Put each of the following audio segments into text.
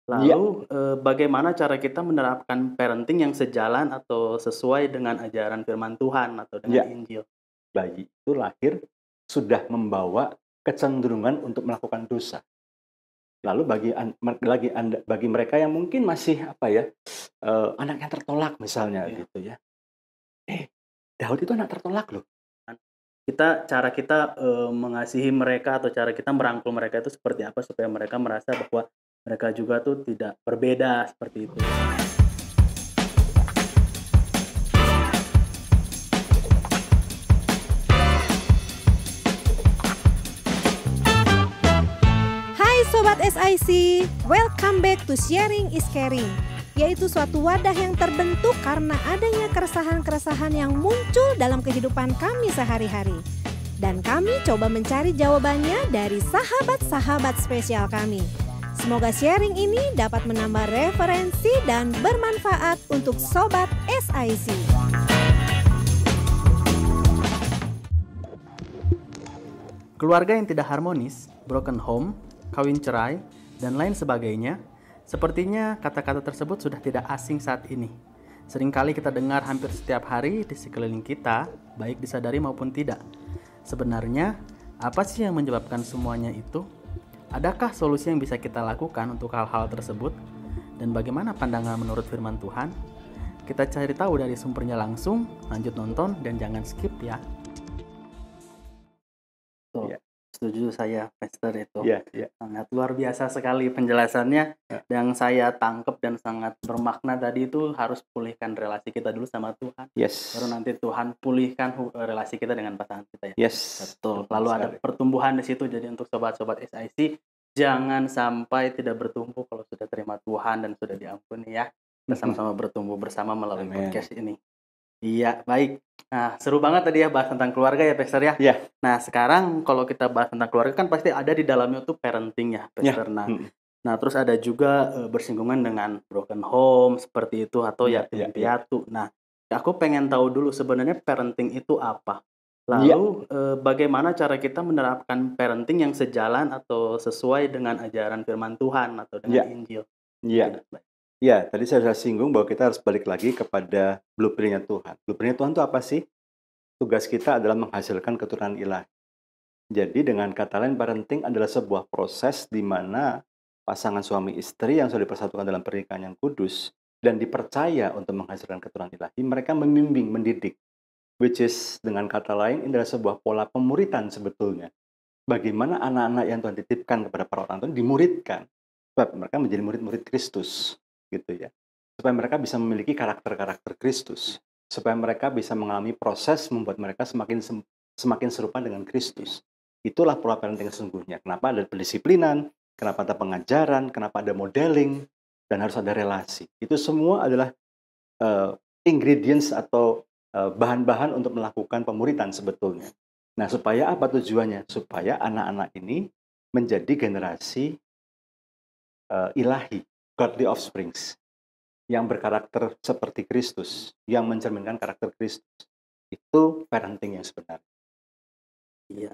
Iya, Lalu, bagaimana cara kita menerapkan parenting yang sejalan atau sesuai dengan ajaran firman Tuhan atau dengan iya, Injil? bayi itu lahir sudah membawa kecenderungan untuk melakukan dosa. Lalu bagi mereka yang mungkin masih apa ya, anak yang tertolak misalnya Iya. gitu ya. Eh, Daud itu anak tertolak loh. Kan cara kita, mengasihi mereka atau cara kita merangkul mereka itu seperti apa supaya mereka merasa bahwa mereka juga tuh tidak berbeda seperti itu. Hai Sobat SIC, welcome back to Sharing is Caring, yaitu suatu wadah yang terbentuk karena adanya keresahan-keresahan yang muncul dalam kehidupan kami sehari-hari. Dan kami coba mencari jawabannya dari sahabat-sahabat spesial kami. Semoga sharing ini dapat menambah referensi dan bermanfaat untuk Sobat SIC. Keluarga yang tidak harmonis, broken home, kawin cerai, dan lain sebagainya, sepertinya kata-kata tersebut sudah tidak asing saat ini. Seringkali kita dengar hampir setiap hari di sekeliling kita, baik disadari maupun tidak. Sebenarnya, apa sih yang menyebabkan semuanya itu? Adakah solusi yang bisa kita lakukan untuk hal-hal tersebut? Dan bagaimana pandangan menurut firman Tuhan? Kita cari tahu dari sumbernya langsung, lanjut nonton, dan jangan skip ya. Tuh, Iya, setuju saya, Pastor itu. iya, iya. Sangat luar biasa sekali penjelasannya Ya. yang saya tangkep dan sangat bermakna tadi itu harus pulihkan relasi kita dulu sama Tuhan. Baru Yes, nanti Tuhan pulihkan relasi kita dengan pasangan kita ya. yes, Betul. tepat Lalu ada sekali. pertumbuhan di situ. Jadi untuk sobat-sobat SIC jangan sampai tidak bertumbuh kalau sudah terima Tuhan dan sudah diampuni ya. Kita sama-sama bertumbuh bersama melalui Amin. podcast ini. Iya, baik. Nah, seru banget tadi ya bahas tentang keluarga ya, Pastor ya. Iya, Nah, sekarang kalau kita bahas tentang keluarga kan pasti ada di dalamnya tuh parenting ya, iya, Pastor. Nah, terus ada juga bersinggungan dengan broken home seperti itu atau iya, iya, yatim iya, piatu. Nah, aku pengen tahu dulu sebenarnya parenting itu apa? iya, Lalu bagaimana cara kita menerapkan parenting yang sejalan atau sesuai dengan ajaran firman Tuhan atau dengan iya, Injil? iya. Mungkin baik. Iya, tadi saya sudah singgung bahwa kita harus balik lagi kepada blueprint-nya Tuhan. Blueprint-nya Tuhan itu apa sih? Tugas kita adalah menghasilkan keturunan ilahi. Jadi dengan kata lain, parenting adalah sebuah proses di mana pasangan suami istri yang sudah dipersatukan dalam pernikahan yang kudus dan dipercaya untuk menghasilkan keturunan ilahi, mereka membimbing, mendidik. Which is dengan kata lain, ini adalah sebuah pola pemuritan sebetulnya. Bagaimana anak-anak yang Tuhan titipkan kepada para orang tua dimuridkan, supaya mereka menjadi murid-murid Kristus, gitu ya. Supaya mereka bisa memiliki karakter-karakter Kristus, supaya mereka bisa mengalami proses membuat mereka semakin serupa dengan Kristus. Itulah pola parenting sesungguhnya. Kenapa ada pendisiplinan, kenapa ada pengajaran, kenapa ada modeling, dan harus ada relasi. Itu semua adalah ingredients atau bahan-bahan untuk melakukan pemuritan sebetulnya. Nah, supaya apa tujuannya? Supaya anak-anak ini menjadi generasi ilahi, godly offsprings, yang berkarakter seperti Kristus, yang mencerminkan karakter Kristus. Itu parenting yang sebenarnya. Iya.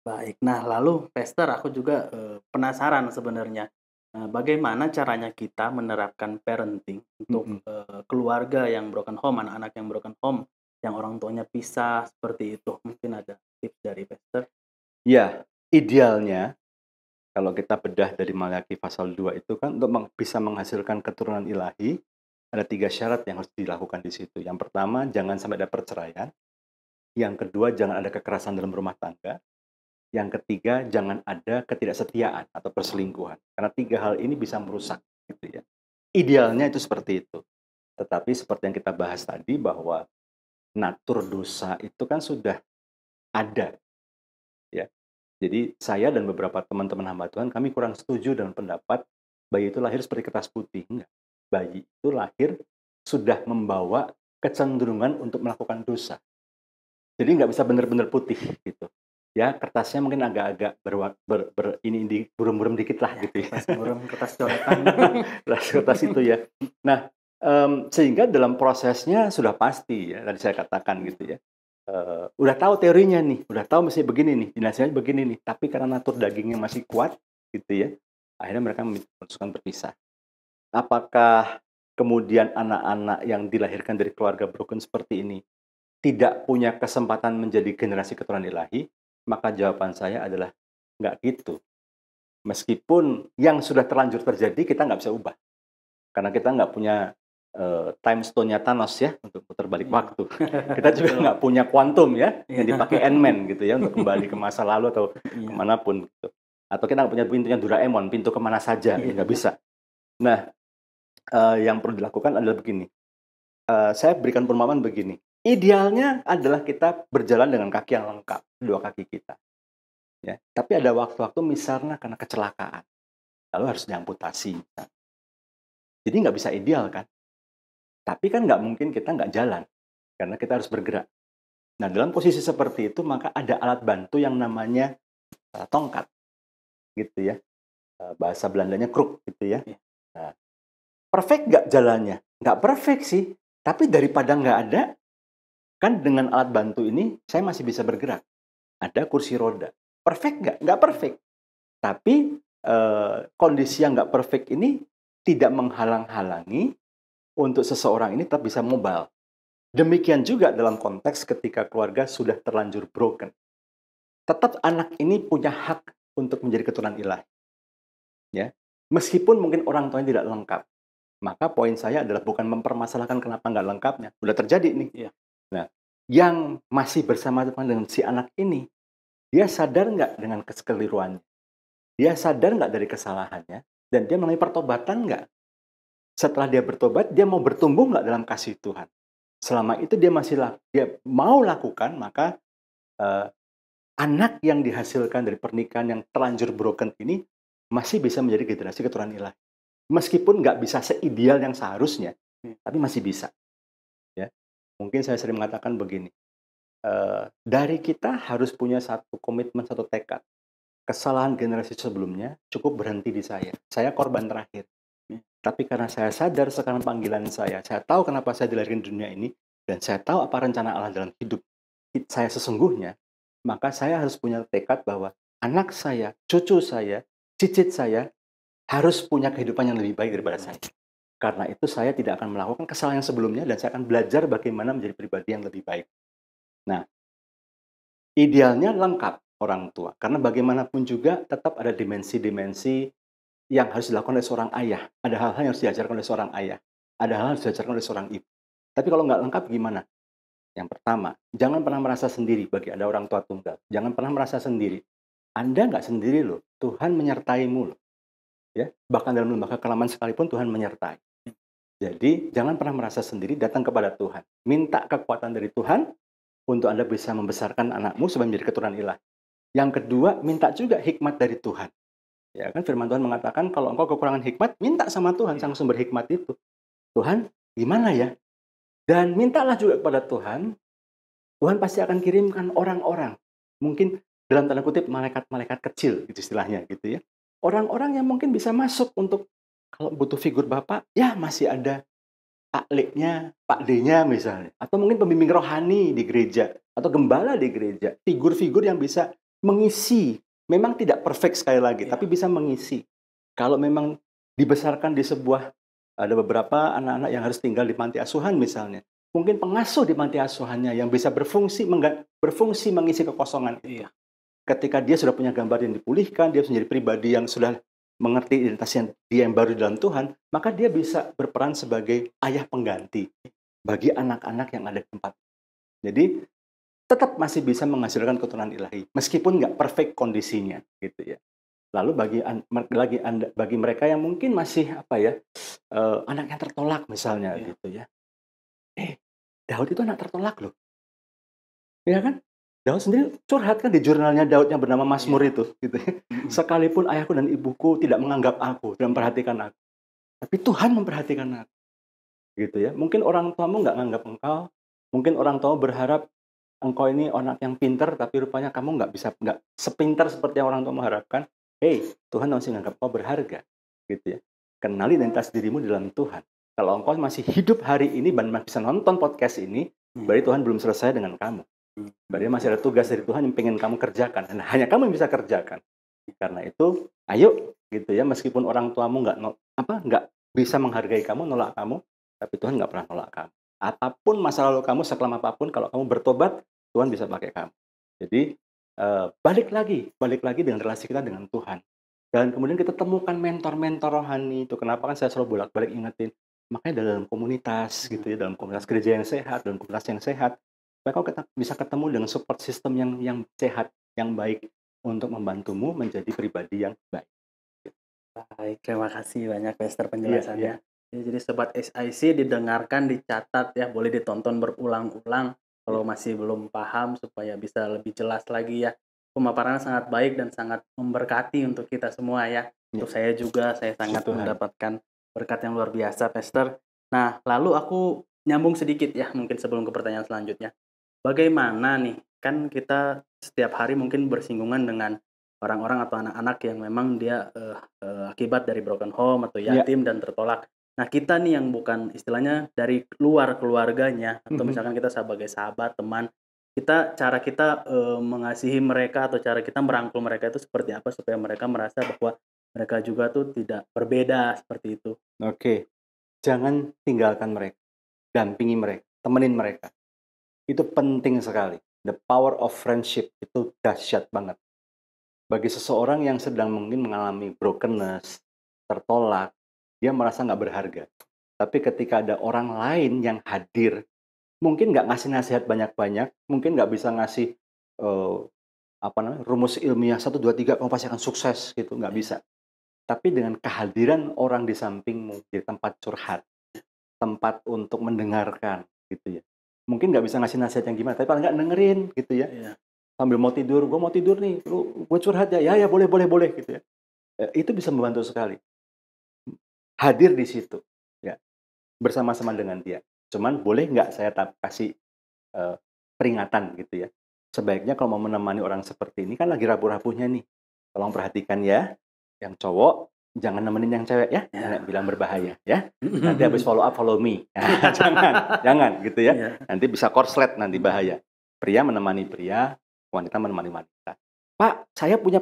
Baik. Nah, lalu Pastor aku juga, penasaran sebenarnya, bagaimana caranya kita menerapkan parenting untuk, Mhm. keluarga yang broken home, anak-anak yang broken home, yang orang tuanya pisah seperti itu. Mungkin ada tips dari Pastor? Ya, idealnya kalau kita bedah dari Maliaki pasal 2 itu kan untuk bisa menghasilkan keturunan ilahi, ada 3 syarat yang harus dilakukan di situ. Yang pertama, jangan sampai ada perceraian. Yang kedua, jangan ada kekerasan dalam rumah tangga. Yang ketiga, jangan ada ketidaksetiaan atau perselingkuhan. Karena 3 hal ini bisa merusak, gitu ya. Idealnya itu seperti itu. Tetapi seperti yang kita bahas tadi bahwa natur dosa itu kan sudah ada, ya. Jadi saya dan beberapa teman-teman hamba Tuhan, kami kurang setuju dengan pendapat bayi itu lahir seperti kertas putih. Enggak. Bayi itu lahir sudah membawa kecenderungan untuk melakukan dosa. Jadi nggak bisa benar-benar putih gitu. Ya, kertasnya mungkin agak-agak ini di buram-buram dikit lah Ya, gitu ya. kertas buram, kertas coretan. Kertas itu ya. Nah, sehingga dalam prosesnya sudah pasti ya, tadi saya katakan gitu ya. Udah tahu teorinya nih, udah tahu mesti begini nih, dinasihati begini nih, tapi karena natur dagingnya masih kuat gitu ya, akhirnya mereka memutuskan berpisah. Apakah kemudian anak-anak yang dilahirkan dari keluarga broken seperti ini tidak punya kesempatan menjadi generasi keturunan ilahi? Maka jawaban saya adalah nggak gitu. Meskipun yang sudah terlanjur terjadi kita nggak bisa ubah. Karena kita nggak punya time stone-nya Thanos ya untuk putar balik waktu. Kita juga nggak punya kuantum ya yang dipakai Ant-Man gitu ya untuk kembali ke masa lalu atau kemanapun gitu. Atau kita nggak punya pintunya Doraemon, pintu kemana saja, nggak bisa. Nah, yang perlu dilakukan adalah begini. Saya berikan perumpamaan begini. Idealnya adalah kita berjalan dengan kaki yang lengkap, dua kaki kita. Ya, tapi ada waktu-waktu misalnya karena kecelakaan, lalu harus diamputasi. Jadi nggak bisa ideal kan? Tapi kan nggak mungkin kita nggak jalan, karena kita harus bergerak. Nah, dalam posisi seperti itu, maka ada alat bantu yang namanya tongkat, gitu ya. Bahasa Belandanya kruk, gitu ya. Nah, perfect nggak jalannya? Nggak perfect sih, tapi daripada nggak ada, kan dengan alat bantu ini, saya masih bisa bergerak. Ada kursi roda. Perfect nggak? Nggak perfect. Tapi kondisi yang nggak perfect ini tidak menghalang-halangi untuk seseorang ini tetap bisa mobile. Demikian juga dalam konteks ketika keluarga sudah terlanjur broken. Tetap anak ini punya hak untuk menjadi keturunan ilahi. Ya. Meskipun mungkin orang tuanya tidak lengkap. Maka poin saya adalah bukan mempermasalahkan kenapa nggak lengkapnya. Udah terjadi nih. Nah, yang masih bersama dengan si anak ini, dia sadar nggak dengan kekeliruannya? Dia sadar nggak dari kesalahannya? Dan dia melalui pertobatan nggak? Setelah dia bertobat, dia mau bertumbuh nggak dalam kasih Tuhan? Selama itu dia mau lakukan, maka anak yang dihasilkan dari pernikahan yang terlanjur broken ini masih bisa menjadi generasi keturunan ilahi. Meskipun nggak bisa seideal yang seharusnya, tapi masih bisa. Ya, mungkin saya sering mengatakan begini, dari kita harus punya satu komitmen, satu tekad. Kesalahan generasi sebelumnya cukup berhenti di saya. Saya korban terakhir. Tapi karena saya sadar sekarang panggilan saya tahu kenapa saya dilahirkan di dunia ini, dan saya tahu apa rencana Allah dalam hidup saya sesungguhnya, maka saya harus punya tekad bahwa anak saya, cucu saya, cicit saya harus punya kehidupan yang lebih baik daripada saya. Karena itu saya tidak akan melakukan kesalahan yang sebelumnya, dan saya akan belajar bagaimana menjadi pribadi yang lebih baik. Nah, idealnya lengkap orang tua, karena bagaimanapun juga tetap ada dimensi-dimensi yang harus dilakukan oleh seorang ayah. Ada hal-hal yang harus diajarkan oleh seorang ayah. Ada hal yang harus diajarkan oleh seorang ibu. Tapi kalau nggak lengkap gimana? Yang pertama, jangan pernah merasa sendiri bagi ada orang tua tunggal. Jangan pernah merasa sendiri. Anda nggak sendiri loh. Tuhan menyertaimu loh. Ya, bahkan dalam lembaga kekelaman sekalipun Tuhan menyertai. Jadi, jangan pernah merasa sendiri, datang kepada Tuhan. Minta kekuatan dari Tuhan untuk Anda bisa membesarkan anakmu supaya menjadi keturunan ilahi. Yang kedua, minta juga hikmat dari Tuhan. Ya kan firman Tuhan mengatakan kalau engkau kekurangan hikmat, minta sama Tuhan sang sumber hikmat itu. Tuhan, gimana ya? Dan mintalah juga kepada Tuhan. Tuhan pasti akan kirimkan orang-orang. Mungkin dalam tanda kutip malaikat-malaikat kecil gitu istilahnya gitu ya. Orang-orang yang mungkin bisa masuk untuk kalau butuh figur Bapak, ya masih ada Pak L-nya, Pak D-nya misalnya. Atau mungkin pembimbing rohani di gereja atau gembala di gereja. Figur-figur yang bisa mengisi. Memang tidak perfect sekali lagi, tapi bisa mengisi. Kalau memang dibesarkan di sebuah, ada beberapa anak-anak yang harus tinggal di panti asuhan misalnya. Mungkin pengasuh di panti asuhannya yang bisa berfungsi mengisi kekosongan itu. Ketika dia sudah punya gambar yang dipulihkan, dia menjadi pribadi yang sudah mengerti identitas dia yang baru dalam Tuhan, maka dia bisa berperan sebagai ayah pengganti bagi anak-anak yang ada di tempat. Jadi, tetap masih bisa menghasilkan keturunan ilahi, meskipun nggak perfect kondisinya, gitu ya. Lalu bagi mereka yang mungkin masih anak yang tertolak misalnya, gitu ya. Daud itu anak tertolak loh, ya kan? Daud sendiri curhat kan di jurnalnya Daud yang bernama Mazmur itu, gitu ya. Sekalipun ayahku dan ibuku tidak menganggap aku, tidak memperhatikan aku, tapi Tuhan memperhatikan aku, gitu ya. Mungkin orang tuamu nggak menganggap engkau, mungkin orang tua berharap engkau ini anak yang pintar, tapi rupanya kamu nggak sepintar seperti yang orang tua mengharapkan. Tuhan masih menganggap kau berharga, gitu ya. Kenali identitas dirimu di dalam Tuhan. Kalau engkau masih hidup hari ini dan masih bisa nonton podcast ini, berarti Tuhan belum selesai dengan kamu. Berarti masih ada tugas dari Tuhan yang pengen kamu kerjakan, dan hanya kamu yang bisa kerjakan. Karena itu, ayo, gitu ya. Meskipun orang tuamu nggak bisa menghargai kamu, nolak kamu, tapi Tuhan nggak pernah nolak kamu. Apapun masa lalu kamu, sekelam apapun, kalau kamu bertobat, Tuhan bisa pakai kamu. Jadi, balik lagi dengan relasi kita dengan Tuhan. Dan kemudian kita temukan mentor-mentor rohani itu. Kenapa kan saya selalu bolak-balik ingetin, makanya dalam komunitas gitu ya, dalam komunitas gereja yang sehat, dalam komunitas yang sehat, supaya kau bisa ketemu dengan support system yang sehat, yang baik untuk membantumu menjadi pribadi yang baik. Baik, terima kasih banyak Pastor Iya, penjelasannya. Ya, jadi Sobat SIC didengarkan, dicatat ya, boleh ditonton berulang-ulang kalau masih belum paham supaya bisa lebih jelas lagi ya. Pemaparannya sangat baik dan sangat memberkati untuk kita semua ya. Iya. Untuk saya juga, saya sangat Tuhan. mendapatkan berkat yang luar biasa, Pastor. Nah, lalu aku nyambung sedikit ya, mungkin sebelum ke pertanyaan selanjutnya. Bagaimana nih, kan kita setiap hari mungkin bersinggungan dengan orang-orang atau anak-anak yang memang dia akibat dari broken home atau Iya. yatim dan tertolak. Nah, kita nih yang bukan istilahnya dari luar keluarganya atau misalkan kita sebagai sahabat, teman, cara kita mengasihi mereka atau cara kita merangkul mereka itu seperti apa supaya mereka merasa bahwa mereka juga tuh tidak berbeda seperti itu. Oke, jangan tinggalkan mereka, dampingi mereka, temenin mereka. Itu penting sekali. The power of friendship itu dahsyat banget. Bagi seseorang yang sedang mungkin mengalami brokenness, tertolak, dia merasa nggak berharga. Tapi ketika ada orang lain yang hadir, mungkin nggak ngasih nasihat banyak-banyak, mungkin nggak bisa ngasih rumus ilmiah 1, 2, 3 kamu pasti akan sukses gitu, nggak bisa. Tapi dengan kehadiran orang di sampingmu, di tempat curhat, tempat untuk mendengarkan gitu ya. Mungkin nggak bisa ngasih nasihat yang gimana, tapi paling nggak dengerin gitu ya. Iya. Sambil mau tidur, gue mau tidur nih, gue curhat ya, ya boleh gitu ya. Itu bisa membantu sekali. Hadir di situ, ya, bersama-sama dengan dia. Cuman boleh nggak saya kasih peringatan gitu ya. Sebaiknya kalau mau menemani orang seperti ini, kan lagi rapuh-rapuhnya nih. Tolong perhatikan ya, yang cowok jangan nemenin yang cewek ya, jangan bilang berbahaya ya. Nanti habis follow up, follow me. Jangan gitu ya. Iya. Nanti bisa korslet, nanti bahaya. Pria menemani pria, wanita menemani wanita. Pak, saya punya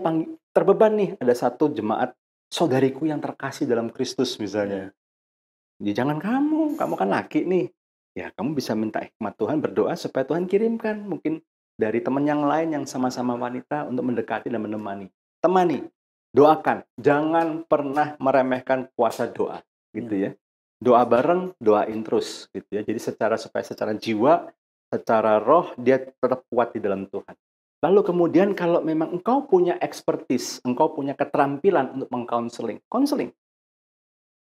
terbeban nih, ada satu jemaat saudariku yang terkasih dalam Kristus misalnya. Ya jangan kamu kan laki nih. Ya kamu bisa minta hikmat Tuhan, berdoa supaya Tuhan kirimkan mungkin dari teman yang lain yang sama-sama wanita untuk mendekati dan menemani. Temani, doakan, jangan pernah meremehkan kuasa doa gitu ya. Doa bareng, doain terus gitu ya. Jadi supaya secara jiwa, secara roh dia tetap kuat di dalam Tuhan. Lalu kemudian kalau memang engkau punya expertise, engkau punya keterampilan untuk mengcounseling, counseling.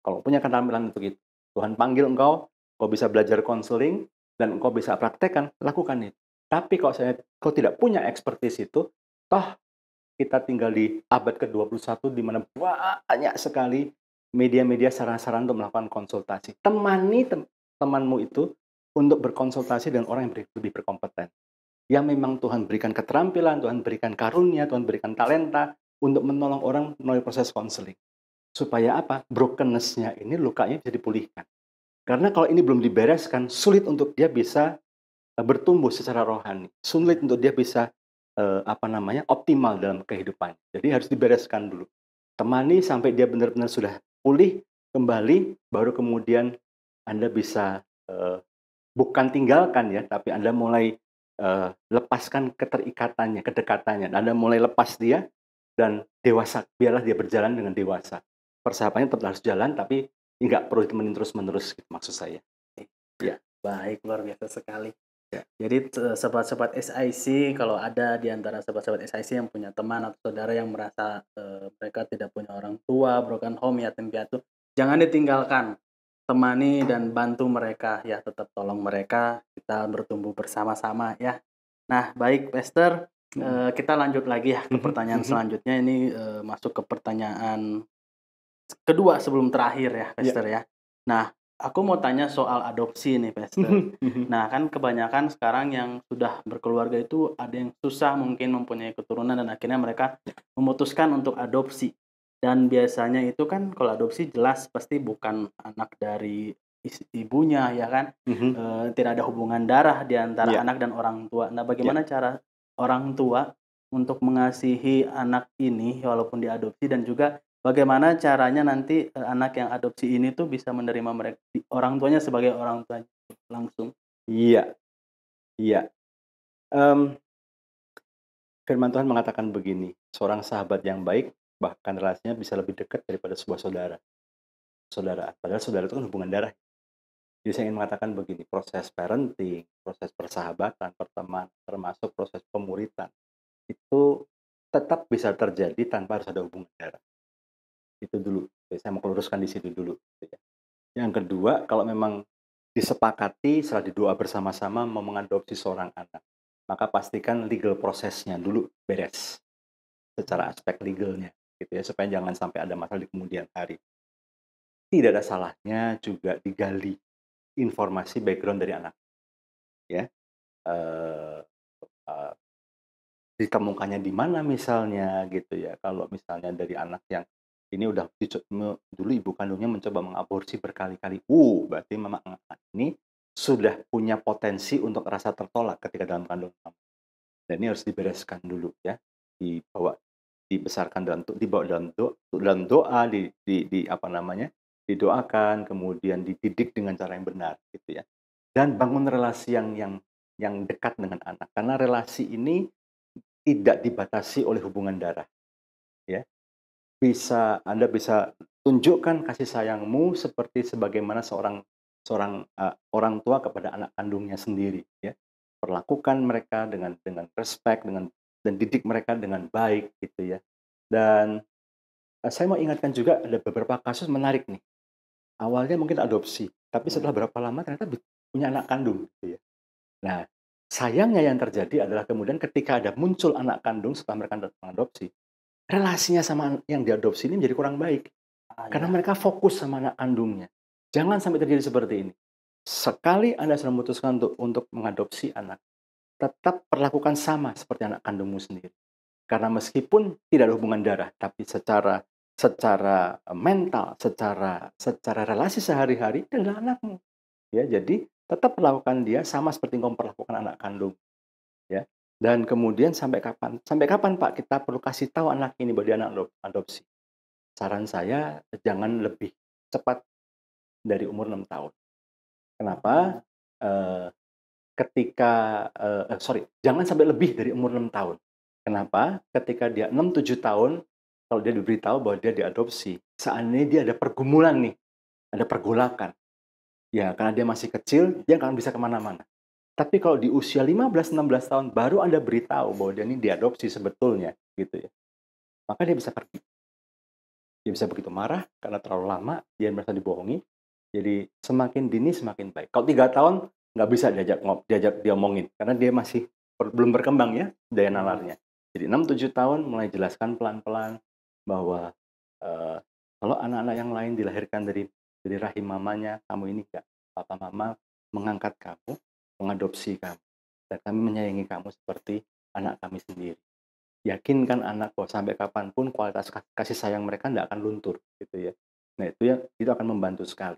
Kalau punya keterampilan untuk itu, Tuhan panggil engkau bisa belajar counseling dan engkau bisa praktekkan, lakukan itu. Tapi kalau kau tidak punya expertise itu, toh kita tinggal di abad ke-21 di mana banyak sekali media-media saran-saran untuk melakukan konsultasi. Temani temanmu itu untuk berkonsultasi dengan orang yang lebih berkompeten. Yang memang Tuhan berikan keterampilan, Tuhan berikan karunia, Tuhan berikan talenta untuk menolong orang melalui proses konseling. Supaya apa? Brokenness-nya ini, lukanya bisa dipulihkan. Karena kalau ini belum dibereskan, sulit untuk dia bisa bertumbuh secara rohani. Sulit untuk dia bisa optimal dalam kehidupan. Jadi harus dibereskan dulu. Temani sampai dia benar-benar sudah pulih kembali, baru kemudian Anda bisa bukan tinggalkan ya, tapi Anda mulai lepaskan keterikatannya, kedekatannya. Anda mulai lepas dia dan dewasa. Biarlah dia berjalan dengan dewasa. Persahabannya tetap harus jalan, tapi nggak perlu ditemenin terus-menerus, gitu maksud saya. Ya. Baik, luar biasa sekali. Ya. Jadi sobat-sobat SIC, kalau ada di antara sobat-sobat SIC yang punya teman atau saudara yang merasa mereka tidak punya orang tua, broken home, yatim piatu, jangan ditinggalkan. Temani dan bantu mereka ya, tetap tolong mereka, kita bertumbuh bersama-sama ya. Nah, baik Pastor, kita lanjut lagi ya ke pertanyaan selanjutnya. Ini masuk ke pertanyaan kedua sebelum terakhir ya, Pastor ya. Nah, aku mau tanya soal adopsi nih, Pastor. Nah, kan kebanyakan sekarang yang sudah berkeluarga itu ada yang susah mungkin mempunyai keturunan dan akhirnya mereka memutuskan untuk adopsi. Dan biasanya itu kan kalau adopsi jelas pasti bukan anak dari ibunya ya kan. Tidak ada hubungan darah di antara anak dan orang tua. Nah, bagaimana cara orang tua untuk mengasihi anak ini walaupun diadopsi dan juga bagaimana caranya nanti anak yang adopsi ini tuh bisa menerima mereka orang tuanya sebagai orang tuanya langsung. Iya, iya. Mmm, firman Tuhan mengatakan begini, seorang sahabat yang baik bahkan relasinya bisa lebih dekat daripada sebuah saudara. Saudaraan, padahal saudara itu kan hubungan darah. Jadi saya ingin mengatakan begini, proses parenting, proses persahabatan, pertemanan, termasuk proses pemuritan, itu tetap bisa terjadi tanpa harus ada hubungan darah. Itu dulu, jadi saya mau luruskan di situ dulu, gitu ya. Yang kedua, kalau memang disepakati setelah didoa bersama-sama mau mengadopsi seorang anak, maka pastikan legal prosesnya dulu beres, secara aspek legalnya, gitu ya, supaya jangan sampai ada masalah di kemudian hari. Tidak ada salahnya juga digali informasi background dari anak, ya. Eee eee, Ditemukannya di mana misalnya gitu ya. Kalau misalnya dari anak yang ini udah dulu ibu kandungnya mencoba mengaborsi berkali-kali. Berarti memang anak ini sudah punya potensi untuk rasa tertolak ketika dalam kandungan kamu. Dan ini harus dibereskan dulu ya. Dibawa dibesarkan dibawa dalam doa, apa namanya, didoakan, kemudian dididik dengan cara yang benar gitu ya. Dan bangun relasi yang dekat dengan anak. Karena relasi ini tidak dibatasi oleh hubungan darah, ya. Anda bisa tunjukkan kasih sayangmu seperti sebagaimana seorang seorang, orang tua kepada anak kandungnya sendiri, ya. Perlakukan mereka dengan respect, dan didik mereka dengan baik, gitu ya. Dan, saya mau ingatkan juga ada beberapa kasus menarik nih. Awalnya mungkin adopsi, tapi setelah berapa lama ternyata punya anak kandung, gitu ya. Nah, sayangnya yang terjadi adalah kemudian ketika ada muncul anak kandung setelah mereka mengadopsi, relasinya sama yang diadopsi ini menjadi kurang baik. Karena Ya. mereka fokus sama anak kandungnya. Jangan sampai terjadi seperti ini. Sekali Anda sudah memutuskan untuk mengadopsi anak, tetap perlakukan sama seperti anak kandungmu sendiri. Karena meskipun tidak ada hubungan darah, tapi secara secara mental, secara relasi sehari-hari dia adalah anakmu. Ya, jadi tetap perlakukan dia sama seperti engkau memperlakukan anak kandung, ya. Dan kemudian sampai kapan Pak kita perlu kasih tahu anak ini bahwa dia anak adopsi? Saran saya jangan lebih cepat dari umur 6 tahun. Kenapa? Eee, jangan sampai lebih dari umur 6 tahun. Kenapa? Ketika dia 6, 7 tahun, kalau dia diberitahu bahwa dia diadopsi, seandainya dia ada pergumulan nih, ada pergolakan, ya karena dia masih kecil, dia nggak akan bisa kemana-mana. Tapi kalau di usia 15, 16 tahun baru Anda beritahu bahwa dia ini diadopsi sebetulnya, gitu ya, maka dia bisa pergi. Dia bisa begitu marah karena terlalu lama dia merasa dibohongi. Jadi semakin dini semakin baik. Kalau 3 tahun nggak bisa diajak diomongin karena dia masih belum berkembang ya daya nalarnya. Jadi 6, 7 tahun mulai jelaskan pelan-pelan bahwa, eee, kalau anak-anak yang lain dilahirkan dari rahim mamanya, kamu ini enggak. Papa mama mengangkat kamu, mengadopsi kamu, dan kami menyayangi kamu seperti anak kami sendiri. Yakinkan anak bahwa sampai kapanpun kualitas kasih sayang mereka tidak akan luntur, gitu ya. Nah itu akan membantu sekali.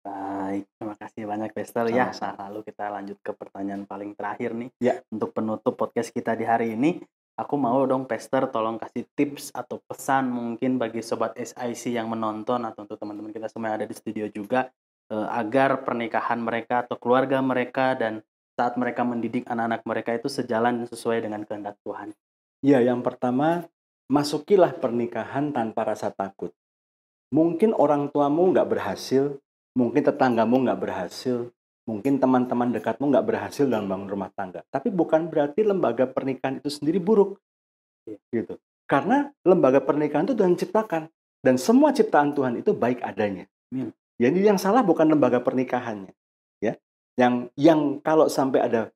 Baik, terima kasih banyak Pastor ya. Sama-sama. Nah, lalu kita lanjut ke pertanyaan paling terakhir nih. Ya. Untuk penutup podcast kita di hari ini, aku mau dong Pastor tolong kasih tips atau pesan mungkin bagi sobat SIC yang menonton atau untuk teman-teman kita semua yang ada di studio juga agar pernikahan mereka atau keluarga mereka dan saat mereka mendidik anak-anak mereka itu sejalan sesuai dengan kehendak Tuhan. Ya, yang pertama, masukilah pernikahan tanpa rasa takut. Mungkin orang tuamu nggak berhasil, mungkin tetanggamu nggak berhasil, mungkin teman-teman dekatmu nggak berhasil dalam bangun rumah tangga. Tapi bukan berarti lembaga pernikahan itu sendiri buruk, gitu. Karena lembaga pernikahan itu Tuhan ciptakan, dan semua ciptaan Tuhan itu baik adanya. Jadi yang salah bukan lembaga pernikahannya, ya. Yang kalau sampai ada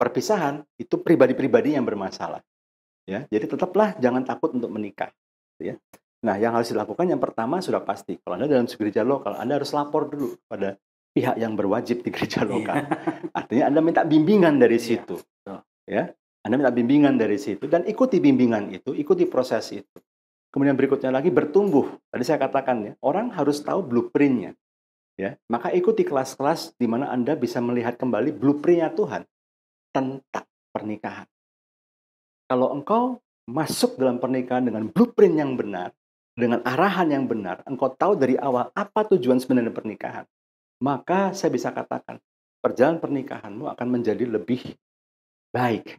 perpisahan itu pribadi-pribadi yang bermasalah, ya. Jadi tetaplah jangan takut untuk menikah, ya. Nah, yang harus dilakukan yang pertama sudah pasti, kalau Anda dalam gereja lokal, Anda harus lapor dulu pada pihak yang berwajib di gereja lokal. Artinya Anda minta bimbingan dari situ, ya. Anda minta bimbingan dari situ dan ikuti bimbingan itu, ikuti proses itu. Kemudian berikutnya lagi bertumbuh. Tadi saya katakan ya, orang harus tahu blueprint-nya, ya. Maka ikuti kelas-kelas di mana Anda bisa melihat kembali blueprint-nya Tuhan tentang pernikahan. Kalau engkau masuk dalam pernikahan dengan blueprint yang benar, dengan arahan yang benar, engkau tahu dari awal apa tujuan sebenarnya pernikahan, maka saya bisa katakan perjalanan pernikahanmu akan menjadi lebih baik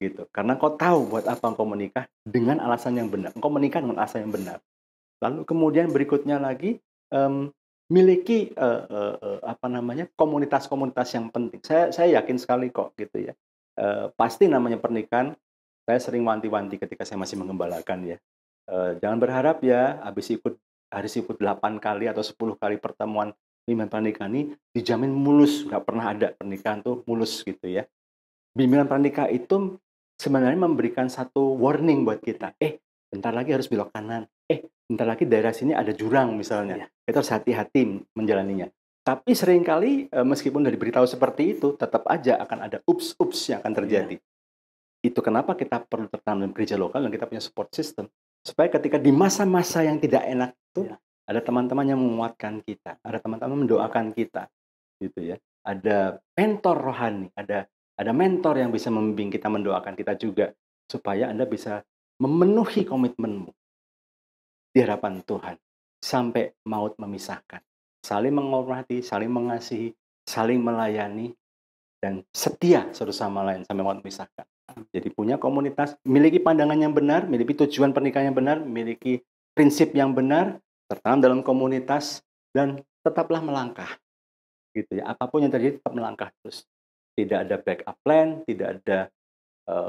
gitu. Karena engkau tahu buat apa engkau menikah dengan alasan yang benar. Engkau menikah dengan alasan yang benar. Lalu kemudian berikutnya lagi miliki komunitas-komunitas yang penting. Saya yakin sekali kok gitu ya. Pasti namanya pernikahan. Saya sering wanti-wanti ketika saya masih mengembalakan ya. Jangan berharap ya harus ikut 8 kali atau 10 kali pertemuan bimbingan pernikahan ini dijamin mulus, nggak pernah ada pernikahan tuh mulus gitu ya. Bimbingan pernikahan itu sebenarnya memberikan satu warning buat kita. Bentar lagi harus belok kanan. Bentar lagi daerah sini ada jurang misalnya. Kita harus hati-hati menjalaninya. Tapi seringkali meskipun udah diberitahu seperti itu, tetap aja akan ada ups yang akan terjadi. Itu kenapa kita perlu tertanam dalam gereja lokal dan kita punya support system. Supaya ketika di masa-masa yang tidak enak itu, ada teman-teman yang menguatkan kita, ada teman-teman mendoakan kita, gitu ya. Ada mentor rohani, ada mentor yang bisa membimbing kita, mendoakan kita juga, supaya Anda bisa memenuhi komitmenmu di hadapan Tuhan sampai maut memisahkan. Saling menghormati, saling mengasihi, saling melayani, dan setia satu sama lain sampai maut memisahkan. Jadi punya komunitas, miliki pandangan yang benar, miliki tujuan pernikahan yang benar, miliki prinsip yang benar, tertanam dalam komunitas, dan tetaplah melangkah. Gitu ya. Apapun yang terjadi tetap melangkah terus. Tidak ada backup plan, tidak ada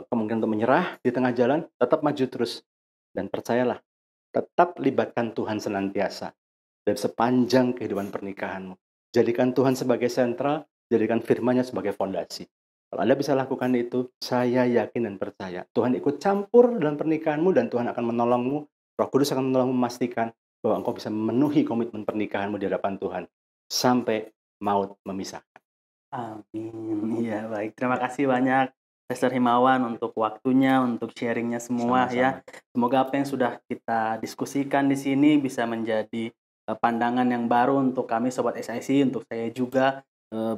kemungkinan untuk menyerah di tengah jalan, tetap maju terus. Dan percayalah, tetap libatkan Tuhan senantiasa dan sepanjang kehidupan pernikahanmu. Jadikan Tuhan sebagai sentral, jadikan firman-Nya sebagai fondasi. Kalau Anda bisa lakukan itu, saya yakin dan percaya Tuhan ikut campur dalam pernikahanmu dan Tuhan akan menolongmu. Roh Kudus akan menolongmu memastikan bahwa engkau bisa memenuhi komitmen pernikahanmu di hadapan Tuhan sampai maut memisahkan. Amin. Iya, baik. Terima kasih banyak Pastor Himawan untuk waktunya, untuk sharingnya semua. Sama-sama. Ya. Semoga apa yang sudah kita diskusikan di sini bisa menjadi pandangan yang baru untuk kami Sobat SIC, untuk saya juga,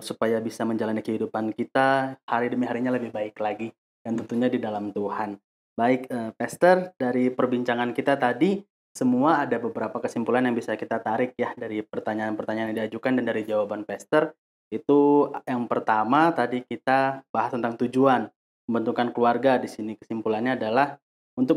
supaya bisa menjalani kehidupan kita hari demi harinya lebih baik lagi, dan tentunya di dalam Tuhan. Baik, Pastor, dari perbincangan kita tadi semua ada beberapa kesimpulan yang bisa kita tarik ya dari pertanyaan-pertanyaan yang diajukan dan dari jawaban Pastor. Itu yang pertama tadi kita bahas tentang tujuan pembentukan keluarga. Di sini kesimpulannya adalah untuk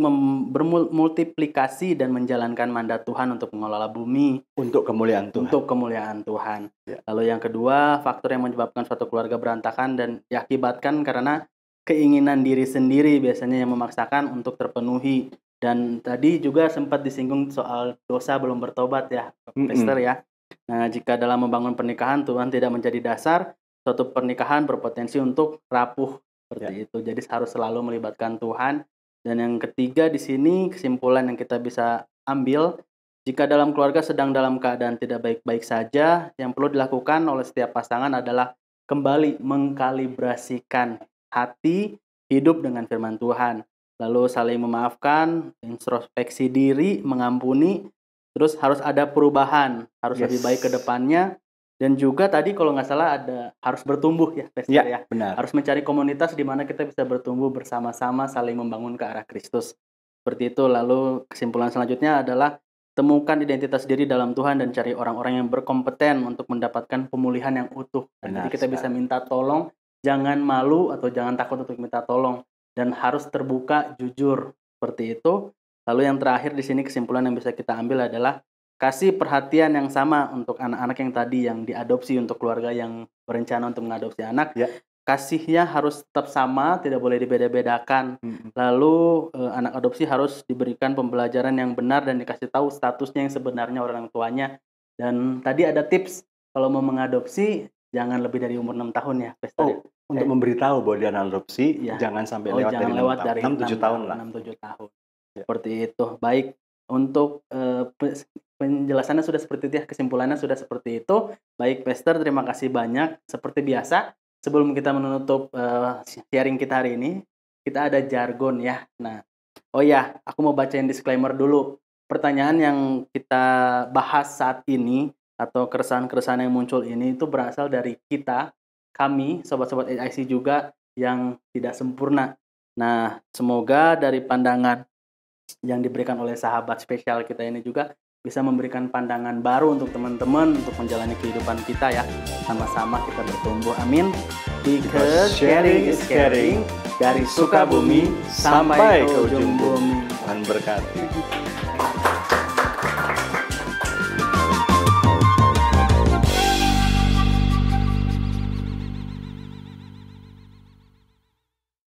bermultiplikasi dan menjalankan mandat Tuhan untuk mengelola bumi untuk kemuliaan Tuhan. Untuk kemuliaan Tuhan. Ya. Lalu yang kedua, faktor yang menyebabkan suatu keluarga berantakan dan diakibatkan karena keinginan diri sendiri biasanya yang memaksakan untuk terpenuhi. Dan tadi juga sempat disinggung soal dosa belum bertobat ya, Pastor ya. Nah, jika dalam membangun pernikahan Tuhan tidak menjadi dasar, suatu pernikahan berpotensi untuk rapuh seperti itu. Jadi harus selalu melibatkan Tuhan. Dan yang ketiga di sini kesimpulan yang kita bisa ambil, jika dalam keluarga sedang dalam keadaan tidak baik-baik saja, yang perlu dilakukan oleh setiap pasangan adalah kembali mengkalibrasikan hati, hidup dengan firman Tuhan. Lalu saling memaafkan, introspeksi diri, mengampuni, terus harus ada perubahan, harus lebih baik ke depannya. Dan juga tadi kalau nggak salah ada harus bertumbuh ya, Pastor ya. Benar. Harus mencari komunitas di mana kita bisa bertumbuh bersama-sama, saling membangun ke arah Kristus. Seperti itu. Lalu kesimpulan selanjutnya adalah temukan identitas diri dalam Tuhan dan cari orang-orang yang berkompeten untuk mendapatkan pemulihan yang utuh. Jadi kita bisa minta tolong, jangan malu atau jangan takut untuk minta tolong, dan harus terbuka, jujur. Seperti itu. Lalu yang terakhir di sini kesimpulan yang bisa kita ambil adalah kasih perhatian yang sama untuk anak-anak yang tadi yang diadopsi, untuk keluarga yang berencana untuk mengadopsi anak. Kasihnya harus tetap sama, tidak boleh dibeda-bedakan. Lalu anak adopsi harus diberikan pembelajaran yang benar dan dikasih tahu statusnya yang sebenarnya orang tuanya. Dan tadi ada tips kalau mau mengadopsi jangan lebih dari umur 6 tahun ya, Pastor. Untuk memberitahu bahwa dia anak adopsi, jangan sampai lewat dari 6-7 tahun lah. 6-7 tahun. Seperti itu. Baik. Untuk penjelasannya sudah seperti itu ya, kesimpulannya sudah seperti itu. Baik, Pastor, terima kasih banyak. Seperti biasa, sebelum kita menutup sharing kita hari ini, kita ada jargon ya. Nah, aku mau bacain disclaimer dulu. Pertanyaan yang kita bahas saat ini atau keresahan-keresahan yang muncul ini itu berasal dari kami, sobat-sobat AIC juga yang tidak sempurna. Nah, semoga dari pandangan yang diberikan oleh sahabat spesial kita ini juga bisa memberikan pandangan baru untuk teman-teman untuk menjalani kehidupan kita ya. Sama-sama kita bertumbuh. Amin. Because sharing is caring. Dari Sukabumi sampai ke ujung bumi. Tuhan berkati.